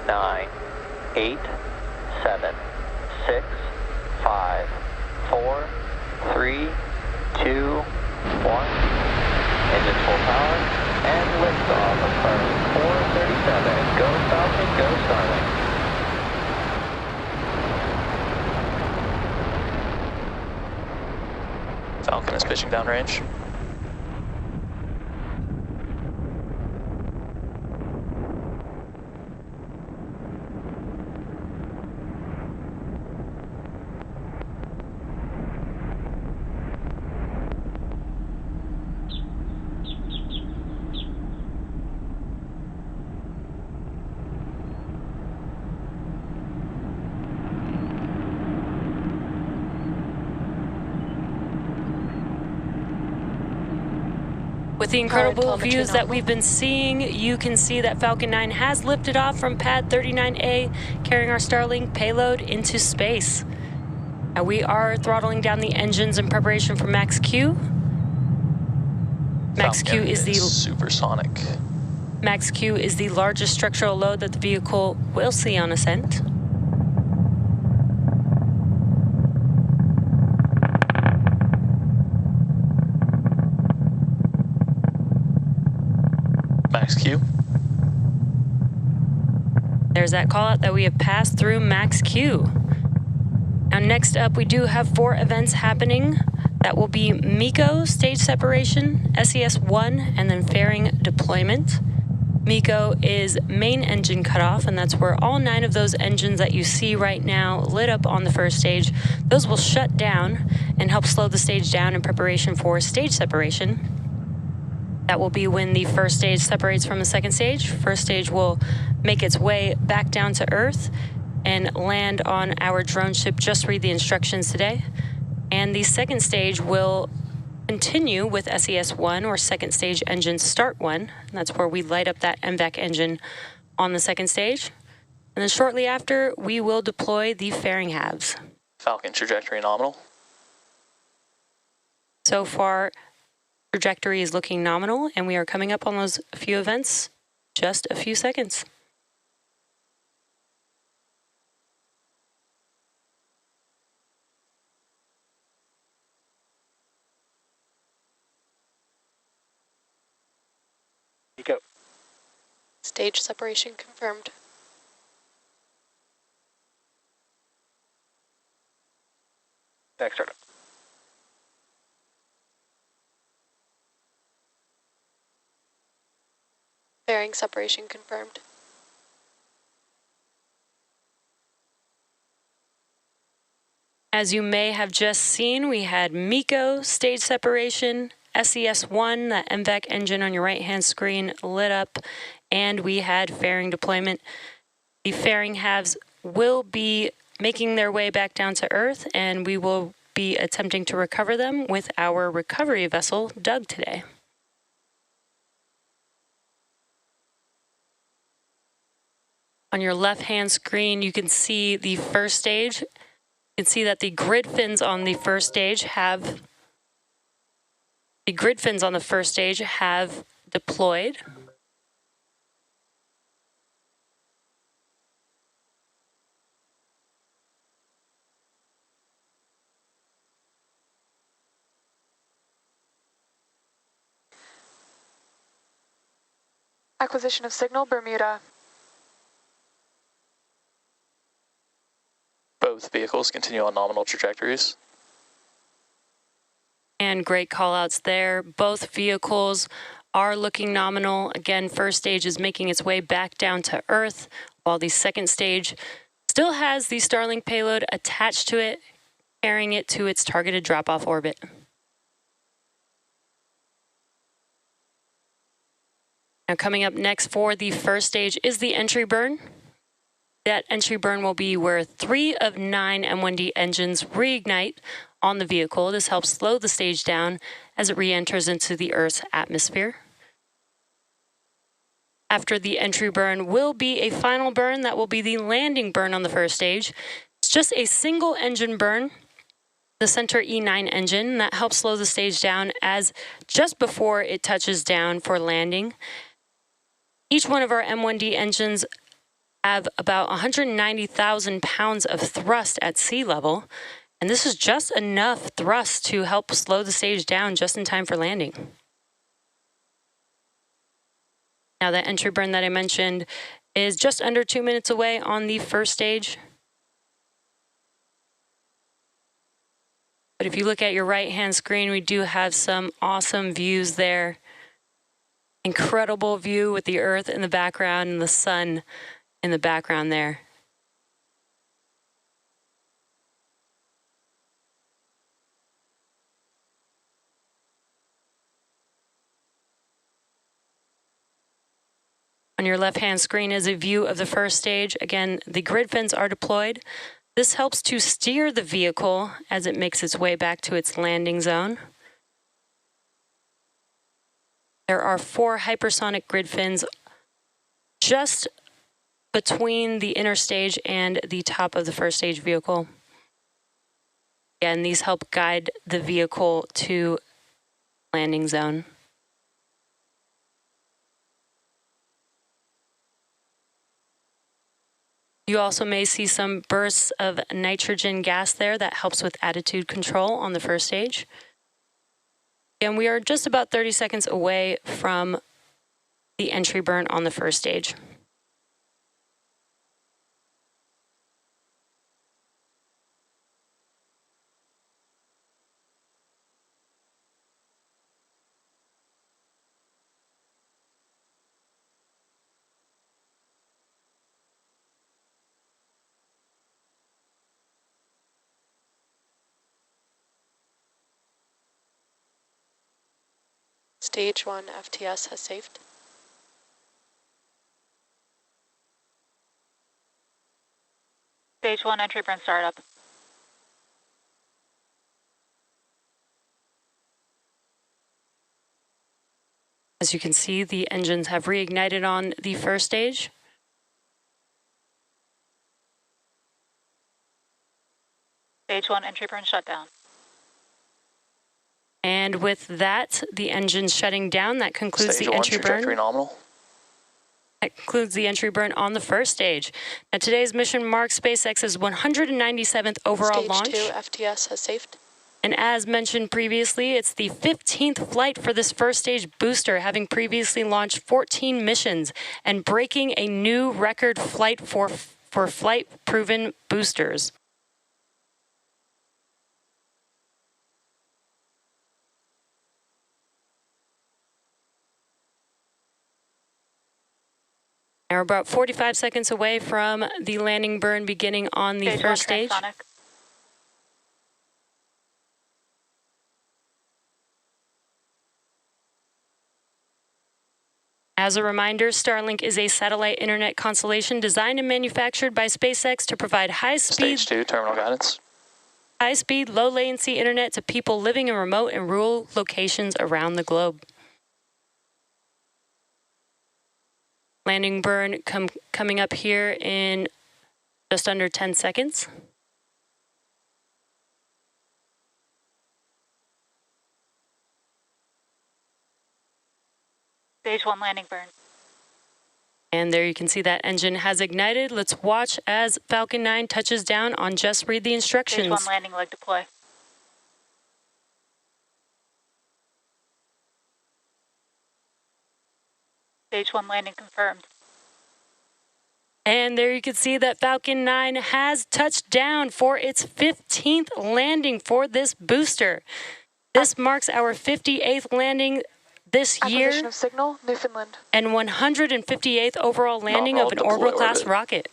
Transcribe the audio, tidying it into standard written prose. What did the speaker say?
9, 8, 7, 6, 5, 4, 3, 2, 1. Engines full power and liftoff of Starlink 437. Go Falcon, go Starlink. Falcon is pitching downrange. With the incredible views that we've been seeing, you can see that Falcon 9 has lifted off from pad 39A, carrying our Starlink payload into space. Now we are throttling down the engines in preparation for Max Q. Max Q is the supersonic. Max Q is the largest structural load that the vehicle will see on ascent. Max Q. There's that call out that we have passed through Max Q. Now next up, we do have 4 events happening. That will be MECO, stage separation, SES-I, and then fairing deployment. MECO is main engine cutoff, and that's where all 9 of those engines that you see right now lit up on the first stage, those will shut down and help slow the stage down in preparation for stage separation. That will be when the first stage separates from the second stage. First stage will make its way back down to Earth and land on our drone ship, Just Read the Instructions today. And the second stage will continue with SES-I, or second stage engine start 1. And that's where we light up that MVAC engine on the second stage. And then shortly after, we will deploy the fairing halves. Falcon trajectory nominal. So far, trajectory is looking nominal, and we are coming up on those few events, just a few seconds. Go. Stage separation confirmed. Next startup. Fairing separation confirmed. As you may have just seen, we had MECO, stage separation, SES-I, that MVAC engine on your right-hand screen lit up, and we had fairing deployment. The fairing halves will be making their way back down to Earth, and we will be attempting to recover them with our recovery vessel, Doug, today. On your left-hand screen, you can see the first stage. You can see that the grid fins on the first stage have deployed. Acquisition of signal, Bermuda. Both vehicles continue on nominal trajectories. And great call-outs there. Both vehicles are looking nominal. Again, first stage is making its way back down to Earth, while the second stage still has the Starlink payload attached to it, carrying it to its targeted drop-off orbit. Now coming up next for the first stage is the entry burn. That entry burn will be where 3 of 9 M1D engines reignite on the vehicle. This helps slow the stage down as it re-enters into the Earth's atmosphere. After the entry burn will be a final burn that will be the landing burn on the first stage. It's just a single engine burn, the center E9 engine, that helps slow the stage down as just before it touches down for landing. Each one of our M1D engines have about 190,000 pounds of thrust at sea level, and this is just enough thrust to help slow the stage down just in time for landing. Now that entry burn that I mentioned is just under 2 minutes away on the first stage. But if you look at your right-hand screen, we do have some awesome views there. Incredible view with the Earth in the background and the sun in the background there. On your left-hand screen is a view of the first stage. Again, the grid fins are deployed. This helps to steer the vehicle as it makes its way back to its landing zone. There are 4 hypersonic grid fins just between the inner stage and the top of the first stage vehicle. Again, these help guide the vehicle to landing zone. You also may see some bursts of nitrogen gas there that helps with attitude control on the first stage. And we are just about 30 seconds away from the entry burn on the first stage. Stage 1 FTS has saved. Stage 1 entry burn startup. As you can see, the engines have reignited on the first stage. Stage 1 entry burn shutdown. And with that, the engine's shutting down. That concludes Stage the 1 entry trajectory burn. nominal. That concludes the entry burn on the first stage. Now, today's mission marks SpaceX's 197th overall Stage launch. 2 FTS has saved. And as mentioned previously, it's the 15th flight for this first stage booster, having previously launched 14 missions and breaking a new record flight for flight-proven boosters. Now we're about 45 seconds away from the landing burn beginning on the Stage first 1 stage. transonic. As a reminder, Starlink is a satellite internet constellation designed and manufactured by SpaceX to provide Stage 2 terminal guidance. high-speed, low-latency internet to people living in remote and rural locations around the globe. Landing burn coming up here in just under 10 seconds. Stage 1 landing burn. And there you can see that engine has ignited. Let's watch as Falcon 9 touches down on Just Read the Instructions. Stage 1 landing leg deploy. Stage 1 landing confirmed. And there you can see that Falcon 9 has touched down for its 15th landing for this booster. This marks our 58th landing this year Acquisition of signal, Newfoundland. and 158th overall landing Nominal of an deploy orbital class orbit. rocket.